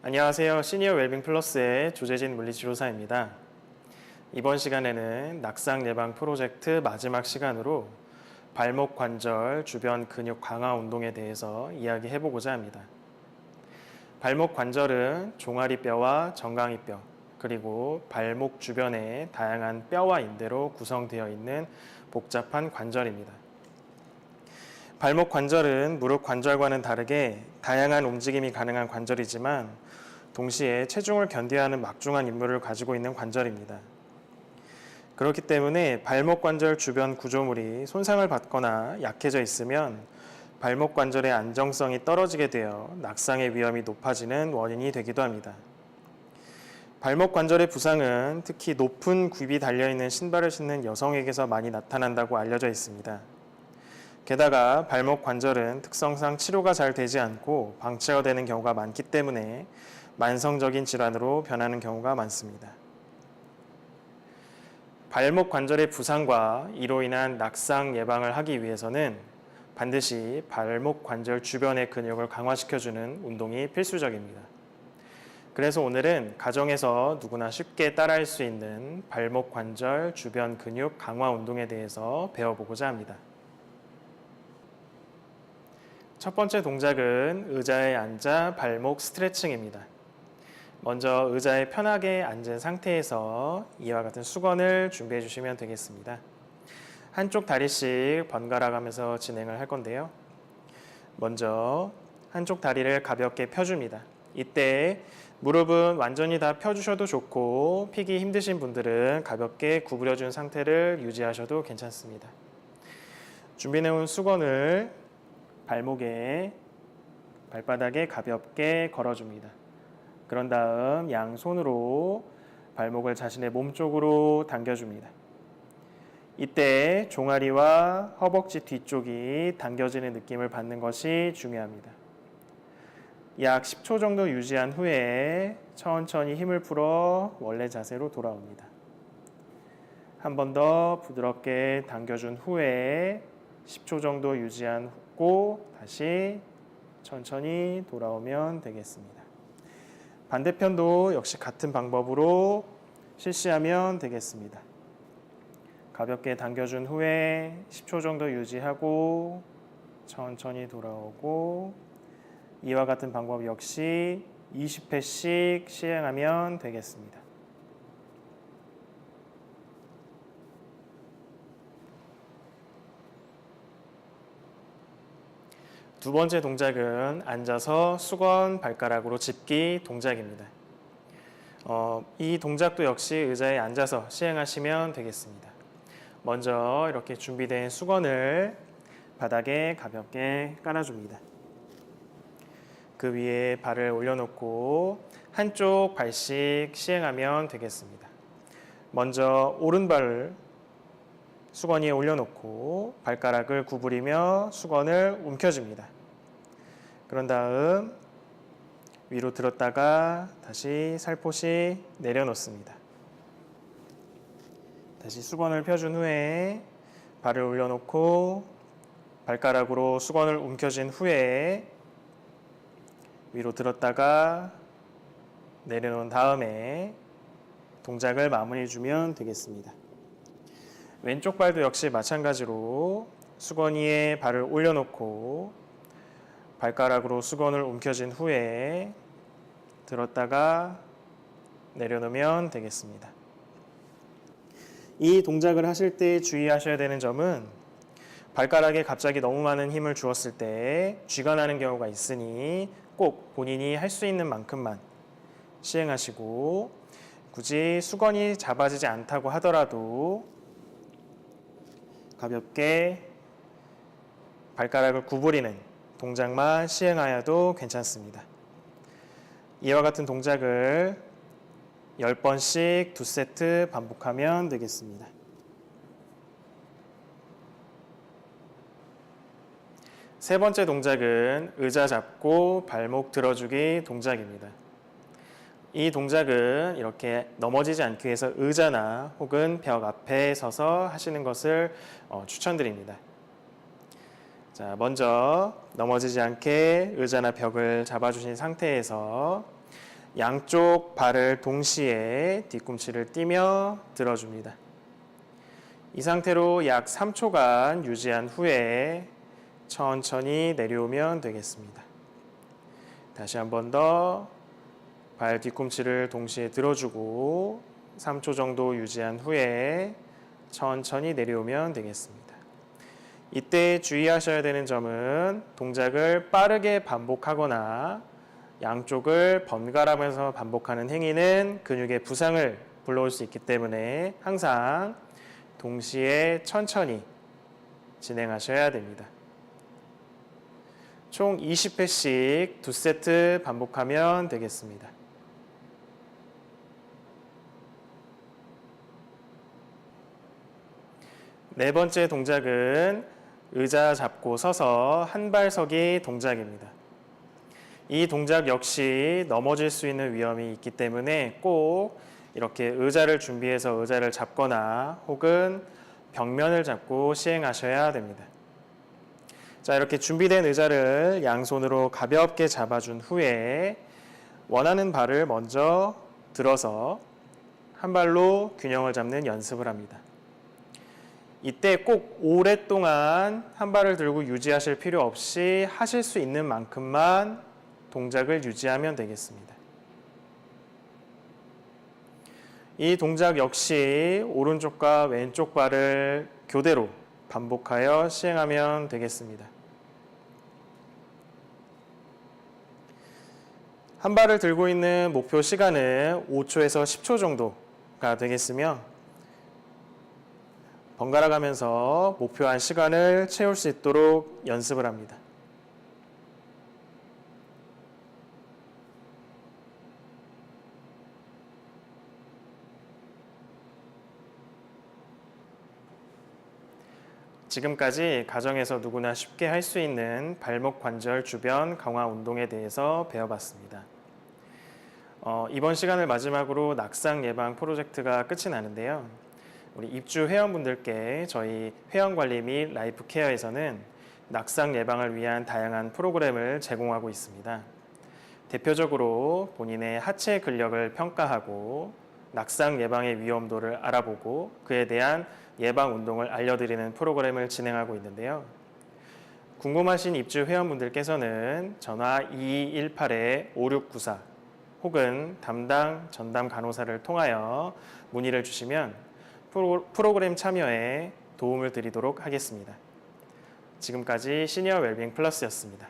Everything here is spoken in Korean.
안녕하세요. 시니어 웰빙 플러스의 조재진 물리치료사입니다. 이번 시간에는 낙상 예방 프로젝트 마지막 시간으로 발목 관절 주변 근육 강화 운동에 대해서 이야기해보고자 합니다. 발목 관절은 종아리뼈와 정강이뼈, 그리고 발목 주변의 다양한 뼈와 인대로 구성되어 있는 복잡한 관절입니다. 발목 관절은 무릎 관절과는 다르게 다양한 움직임이 가능한 관절이지만 동시에 체중을 견뎌야 하는 막중한 임무를 가지고 있는 관절입니다. 그렇기 때문에 발목 관절 주변 구조물이 손상을 받거나 약해져 있으면 발목 관절의 안정성이 떨어지게 되어 낙상의 위험이 높아지는 원인이 되기도 합니다. 발목 관절의 부상은 특히 높은 굽이 달려있는 신발을 신는 여성에게서 많이 나타난다고 알려져 있습니다. 게다가 발목 관절은 특성상 치료가 잘 되지 않고 방치가 되는 경우가 많기 때문에 만성적인 질환으로 변하는 경우가 많습니다. 발목 관절의 부상과 이로 인한 낙상 예방을 하기 위해서는 반드시 발목 관절 주변의 근육을 강화시켜주는 운동이 필수적입니다. 그래서 오늘은 가정에서 누구나 쉽게 따라할 수 있는 발목 관절 주변 근육 강화 운동에 대해서 배워보고자 합니다. 첫 번째 동작은 의자에 앉아 발목 스트레칭입니다. 먼저 의자에 편하게 앉은 상태에서 이와 같은 수건을 준비해 주시면 되겠습니다. 한쪽 다리씩 번갈아 가면서 진행을 할 건데요. 먼저 한쪽 다리를 가볍게 펴줍니다. 이때 무릎은 완전히 다 펴주셔도 좋고 피기 힘드신 분들은 가볍게 구부려준 상태를 유지하셔도 괜찮습니다. 준비해온 수건을 발목에 발바닥에 가볍게 걸어줍니다. 그런 다음 양손으로 발목을 자신의 몸 쪽으로 당겨줍니다. 이때 종아리와 허벅지 뒤쪽이 당겨지는 느낌을 받는 것이 중요합니다. 약 10초 정도 유지한 후에 천천히 힘을 풀어 원래 자세로 돌아옵니다. 한 번 더 부드럽게 당겨준 후에 10초 정도 유지한 후 다시 천천히 돌아오면 되겠습니다. 반대편도 역시 같은 방법으로 실시하면 되겠습니다. 가볍게 당겨준 후에 10초 정도 유지하고 천천히 돌아오고 이와 같은 방법 역시 20회씩 시행하면 되겠습니다. 두 번째 동작은 앉아서 수건 발가락으로 짚기 동작입니다. 이 동작도 역시 의자에 앉아서 시행하시면 되겠습니다. 먼저 이렇게 준비된 수건을 바닥에 가볍게 깔아줍니다. 그 위에 발을 올려놓고 한쪽 발씩 시행하면 되겠습니다. 먼저 오른발을 수건 위에 올려놓고 발가락을 구부리며 수건을 움켜줍니다. 그런 다음 위로 들었다가 다시 살포시 내려놓습니다. 다시 수건을 펴준 후에 발을 올려놓고 발가락으로 수건을 움켜쥔 후에 위로 들었다가 내려놓은 다음에 동작을 마무리해 주면 되겠습니다. 왼쪽 발도 역시 마찬가지로 수건 위에 발을 올려놓고 발가락으로 수건을 움켜쥔 후에 들었다가 내려놓으면 되겠습니다. 이 동작을 하실 때 주의하셔야 되는 점은 발가락에 갑자기 너무 많은 힘을 주었을 때 쥐가 나는 경우가 있으니 꼭 본인이 할 수 있는 만큼만 시행하시고 굳이 수건이 잡아지지 않다고 하더라도 가볍게 발가락을 구부리는 동작만 시행하여도 괜찮습니다. 이와 같은 동작을 10번씩 2세트 반복하면 되겠습니다. 세 번째 동작은 의자 잡고 발목 들어주기 동작입니다. 이 동작은 이렇게 넘어지지 않기 위해서 의자나 혹은 벽 앞에 서서 하시는 것을 추천드립니다. 자, 먼저 넘어지지 않게 의자나 벽을 잡아주신 상태에서 양쪽 발을 동시에 뒤꿈치를 띄며 들어줍니다. 이 상태로 약 3초간 유지한 후에 천천히 내려오면 되겠습니다. 다시 한 번 더 발 뒤꿈치를 동시에 들어주고 3초 정도 유지한 후에 천천히 내려오면 되겠습니다. 이때 주의하셔야 되는 점은 동작을 빠르게 반복하거나 양쪽을 번갈아가면서 반복하는 행위는 근육의 부상을 불러올 수 있기 때문에 항상 동시에 천천히 진행하셔야 됩니다. 총 20회씩 2세트 반복하면 되겠습니다. 네 번째 동작은 의자 잡고 서서 한 발 서기 동작입니다. 이 동작 역시 넘어질 수 있는 위험이 있기 때문에 꼭 이렇게 의자를 준비해서 의자를 잡거나 혹은 벽면을 잡고 시행하셔야 됩니다. 자, 이렇게 준비된 의자를 양손으로 가볍게 잡아준 후에 원하는 발을 먼저 들어서 한 발로 균형을 잡는 연습을 합니다. 이때 꼭 오랫동안 한 발을 들고 유지하실 필요 없이 하실 수 있는 만큼만 동작을 유지하면 되겠습니다. 이 동작 역시 오른쪽과 왼쪽 발을 교대로 반복하여 시행하면 되겠습니다. 한 발을 들고 있는 목표 시간은 5초에서 10초 정도가 되겠으며 번갈아 가면서 목표한 시간을 채울 수 있도록 연습을 합니다. 지금까지 가정에서 누구나 쉽게 할 수 있는 발목 관절 주변 강화 운동에 대해서 배워봤습니다. 이번 시간을 마지막으로 낙상 예방 프로젝트가 끝이 나는데요. 우리 입주 회원분들께 저희 회원관리 및 라이프 케어에서는 낙상 예방을 위한 다양한 프로그램을 제공하고 있습니다. 대표적으로 본인의 하체 근력을 평가하고 낙상 예방의 위험도를 알아보고 그에 대한 예방 운동을 알려드리는 프로그램을 진행하고 있는데요. 궁금하신 입주 회원분들께서는 전화 2218-5694 혹은 담당 전담 간호사를 통하여 문의를 주시면 프로그램 참여에 도움을 드리도록 하겠습니다. 지금까지 시니어 웰빙 플러스였습니다.